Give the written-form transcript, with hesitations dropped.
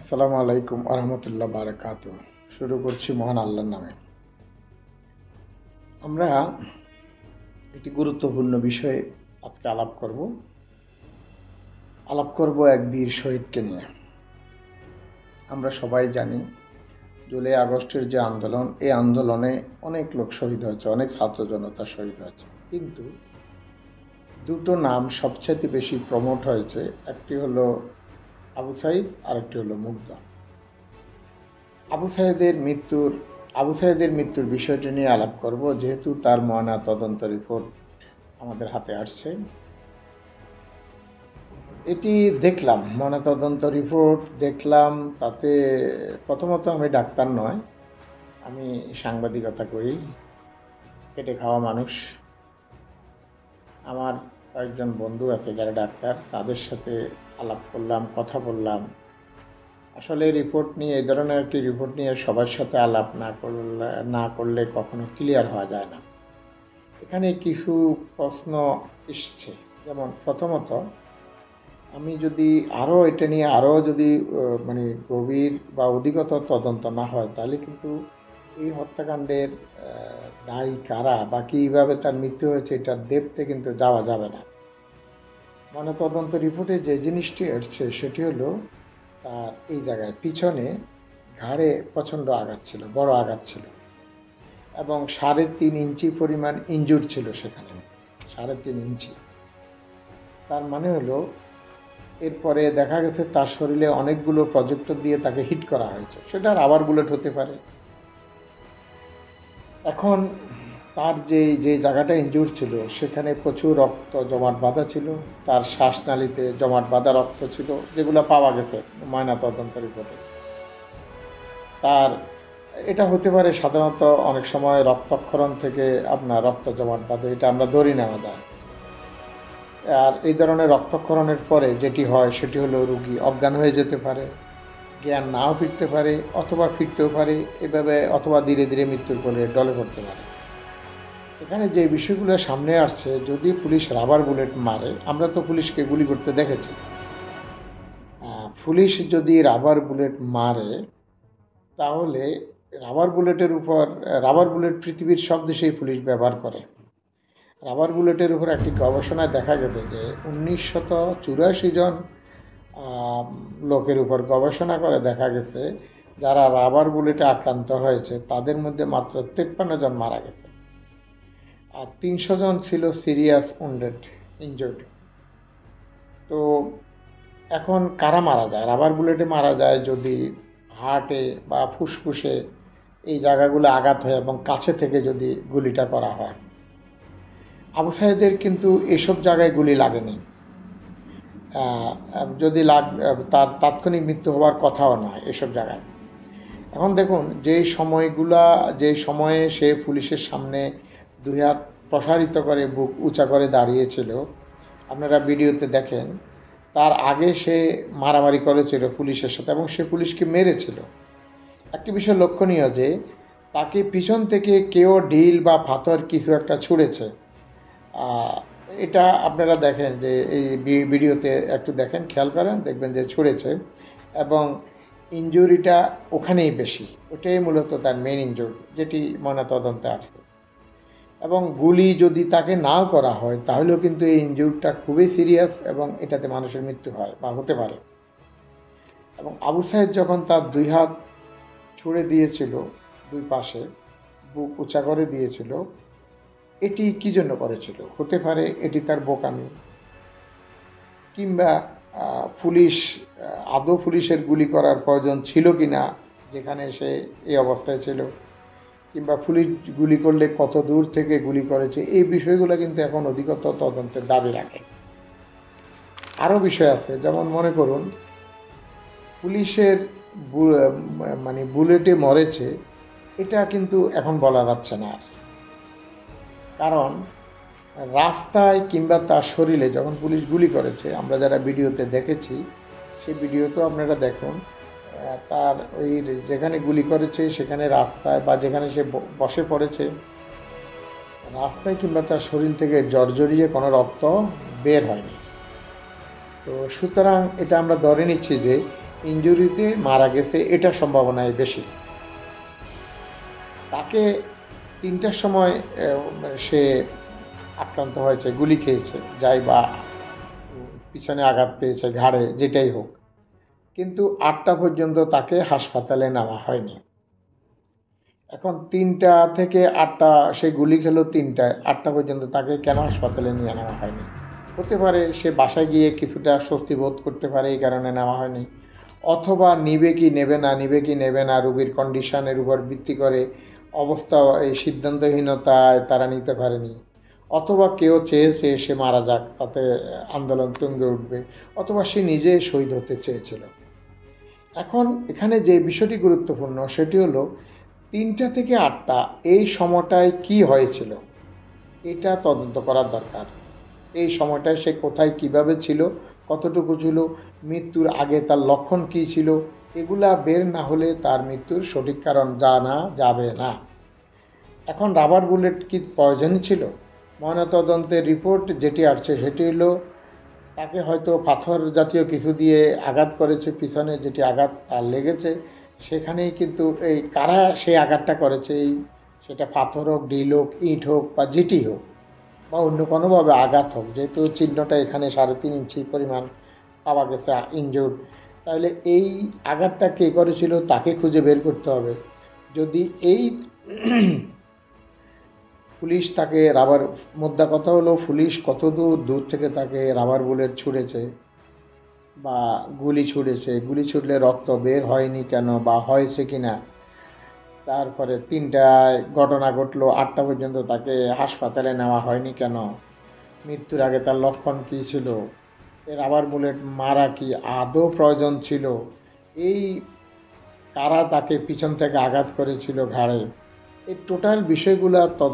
আসসালামু আলাইকুম আরহামতুল্লাহ বারাকাতু। শুরু করছি মহান আল্লাহর নামে। আমরা একটি গুরুত্বপূর্ণ বিষয়ে আজকে আলাপ করব এক বীর শহীদকে নিয়ে। আমরা সবাই জানি জুলাই আগস্টের যে আন্দোলন, এই আন্দোলনে অনেক লোক শহীদ হয়েছে, অনেক ছাত্র জনতা শহীদ হয়েছে, কিন্তু দুটো নাম সবচেয়ে বেশি প্রমোট হয়েছে। একটি হলো আবু সাইদ, আর একটি হলো মুগ্ধা। আবু সাইদের মৃত্যুর বিষয়টি নিয়ে আলাপ করব, যেহেতু তার ময়না তদন্ত রিপোর্ট আমাদের হাতে আসছে। এটি দেখলাম, ময়না তদন্ত রিপোর্ট দেখলাম। তাতে প্রথমত আমি ডাক্তার নয়, আমি সাংবাদিকতা করি, খেটে খাওয়া মানুষ। আমার কয়েকজন বন্ধু আছে যারা ডাক্তার, তাদের সাথে আলাপ করলাম, কথা বললাম। আসলে রিপোর্ট নিয়ে, এই ধরনের একটি রিপোর্ট নিয়ে সবার সাথে আলাপ না করলে কখনো ক্লিয়ার হওয়া যায় না। এখানে কিছু প্রশ্ন এসছে, যেমন প্রথমত, আমি যদি এটা নিয়ে যদি গভীর বা অধিকতর তদন্ত না হয়, তাহলে কিন্তু এই হত্যাকাণ্ডের দায়ী কারা বা কীভাবে তার মৃত্যু হয়েছে এটার ডেপথে কিন্তু যাওয়া যাবে না। তদন্ত রিপোর্টে যে জিনিসটি এসছে সেটি হলো, তার এই জায়গায় পিছনে ঘাড়ে প্রচণ্ড আঘাত ছিল, বড় আঘাত ছিল, এবং 3.5 ইঞ্চি পরিমাণ ইনজুর ছিল সেখানে, 3.5 ইঞ্চি। তার মানে হলো, এরপরে দেখা গেছে তার শরীরে অনেকগুলো প্রজেক্টর দিয়ে তাকে হিট করা হয়েছে। সেটা রাবার বুলেট হতে পারে। এখন তার যে জায়গাটা ইনজুর ছিল সেখানে প্রচুর রক্ত জমাট বাঁধা ছিল, তার শ্বাসনালীতে জমাট বাঁধা রক্ত ছিল, যেগুলো পাওয়া গেছে ময়না তদন্ত রিপোর্টে। তার এটা হতে পারে সাধারণত অনেক সময় রক্তক্ষরণ থেকে আপনার রক্ত জমাট বাঁধে, এটা আমরা ধরি নেওয়া যায়। আর এই ধরনের রক্তক্ষরণের পরে যেটি হয় সেটি হলো, রুগী অজ্ঞান হয়ে যেতে পারে, জ্ঞান নাও ফিরতে পারে, অথবা ফিরতেও পারে এভাবে, অথবা ধীরে ধীরে মৃত্যুর কোলে ডলে পড়তে পারে। এখানে যে বিষয়গুলো সামনে আসছে, যদি পুলিশ রাবার বুলেট মারে, আমরা তো পুলিশকে গুলি করতে দেখেছি, পুলিশ যদি রাবার বুলেট মারে, তাহলে রাবার বুলেট পৃথিবীর সব দেশেই পুলিশ ব্যবহার করে। রাবার বুলেটের উপর একটি গবেষণায় দেখা গেছে যে 1984 জন লোকের উপর গবেষণা করে দেখা গেছে, যারা রাবার বুলেটে আক্রান্ত হয়েছে তাদের মধ্যে মাত্র 53 জন মারা গেছে, আর 300 জন ছিল সিরিয়াস ইনজুর্ড। তো এখন কারা মারা যায়? রাবার বুলেটে মারা যায় যদি হার্টে বা ফুসফুসে এই জায়গাগুলো আঘাত হয় এবং কাছে থেকে যদি গুলিটা করা হয়। আবু সাইদের কিন্তু এসব জায়গায় গুলি লাগেনি। যদি তার তাৎক্ষণিক মৃত্যু হওয়ার কথাও নয় এসব জায়গায়। এখন দেখুন, যে সময়ে সে পুলিশের সামনে 2 হাত প্রসারিত করে বুক উঁচা করে দাঁড়িয়েছিল, আপনারা ভিডিওতে দেখেন, তার আগে সে মারামারি করেছিল পুলিশের সাথে এবং সে পুলিশকে মেরেছিল। একটি বিষয় লক্ষণীয় যে তাকে পিছন থেকে কেউ ঢিল বা পাথর কিছু একটা ছুঁড়েছে। এটা আপনারা দেখেন যে এই ভিডিওতে একটু দেখেন, খেয়াল করেন, দেখবেন যে ছুঁড়েছে, এবং ইনজুরিটা ওখানেই বেশি। ওটাই মূলত তার মেইন ইনজুরি, যেটি ময়নাতদন্তে আসছে। এবং গুলি যদি তাকে নাও করা হয়, তাহলেও কিন্তু এই ইনজুরিটা খুবই সিরিয়াস এবং এটাতে মানুষের মৃত্যু হয় বা হতে পারে। এবং আবু সাইদ যখন তার 2 হাত ছুঁড়ে দিয়েছিল, 2 পাশে বুক উঁচা করে দিয়েছিল, এটি কি জন্য করেছিল? হতে পারে এটি তার বোকামি, কিংবা পুলিশের গুলি করার প্রয়োজন ছিল কিনা যেখানে সে এই অবস্থায় ছিল, কিংবা পুলিশ গুলি করলে কত দূর থেকে গুলি করেছে, এই বিষয়গুলো কিন্তু এখন অধিকতর তদন্তের দাবি রাখে। আরও বিষয় আছে, যেমন মনে করুন, পুলিশের বুলেটে মরেছে, এটা কিন্তু এখন বলা যাচ্ছে না। কারণ রাস্তায় কিংবা তার শরীরে যখন পুলিশ গুলি করেছে, আমরা যারা ভিডিওতে দেখেছি, সেই ভিডিওতেও আপনারা দেখুন, তার ওই যেখানে গুলি করেছে সেখানে রাস্তায় বা যেখানে সে বসে পড়েছে, রাস্তায় কিংবা তার শরীর থেকে জর্জরিয়ে কোনো রক্ত বের হয়নি। তো সুতরাং এটা আমরা ধরে নিচ্ছি যে ইনজুরিতে মারা গেছে, এটার সম্ভাবনাই বেশি। তাকে ৩টার সময় সে আক্রান্ত হয়েছে, গুলি খেয়েছে, যাই বা পিছনে আঘাত পেয়েছে, ঘাড়ে, যেটাই হোক, কিন্তু ৮টা পর্যন্ত তাকে হাসপাতালে নেওয়া হয়নি। এখন ৩টা থেকে ৮টা, সে গুলি খেলো ৩টায়, ৮টা পর্যন্ত তাকে কেন হাসপাতালে নিয়ে নেওয়া হয়নি? হতে পারে সে বাসায় গিয়ে কিছুটা স্বস্তি বোধ করতে পারে, এই কারণে নেওয়া হয়নি। অথবা নিবে কি নেবে না, নিবে কি নেবে না, রোগীর কন্ডিশনের উপর ভিত্তি করে অবস্থা, এই সিদ্ধান্তহীনতায় তারা নিতে পারেনি। অথবা কেউ চেয়েছে সে মারা যাক, তাতে আন্দোলন তুঙ্গে উঠবে, অথবা সে নিজে শহীদ হতে চেয়েছিল। এখন এখানে যে বিষয়টি গুরুত্বপূর্ণ সেটি হলো ৩টা থেকে ৮টা এই সময়টায় কি হয়েছিল, এটা তদন্ত করার দরকার। এই সময়টায় সে কোথায়, কিভাবে ছিল, কতটুকু ছিল, মৃত্যুর আগে তার লক্ষণ কী ছিল, এগুলা বের না হলে তার মৃত্যুর সঠিক কারণ জানা যাবে না। এখন রাবার বুলেট কি পয়জন ছিল? ময়নাতদন্তের রিপোর্ট যেটি আসছে সেটি হলো তাকে হয়তো পাথর জাতীয় কিছু দিয়ে আঘাত করেছে, পিছনে যেটি আঘাত তার লেগেছে, সেখানেই কিন্তু এই কারা সেই আঘাতটা করেছে, এই সেটা পাথর হোক, ডিল হোক, ইট হোক, বা যেটি হোক, বা অন্য কোনোভাবে আঘাত হোক, যেহেতু চিহ্নটা এখানে 3.5 ইঞ্চি পরিমাণ পাওয়া গেছে ইনজুর্ড, তাহলে এই আঘাতটা কে করেছিল তাকে খুঁজে বের করতে হবে। যদি এই পুলিশ তাকে রাবার, মোদ্দা কথা হলো পুলিশ কত দূর থেকে তাকে রাবার বুলেট ছুঁড়েছে বা গুলি ছুঁড়েছে, গুলি ছুঁড়লে রক্ত বের হয়নি কেন, বা হয়েছে কিনা। তারপরে ৩টায় ঘটনা ঘটলো, ৮টা পর্যন্ত তাকে হাসপাতালে নেওয়া হয়নি কেন, মৃত্যুর আগে তার লক্ষণ কী ছিল, রাবার বুলেট মারা কি আদৌ প্রয়োজন ছিল, এই কারা তাকে পিছন থেকে আঘাত করেছিল ঘাড়ে, এই টোটাল বিষয়গুলো তদন্ত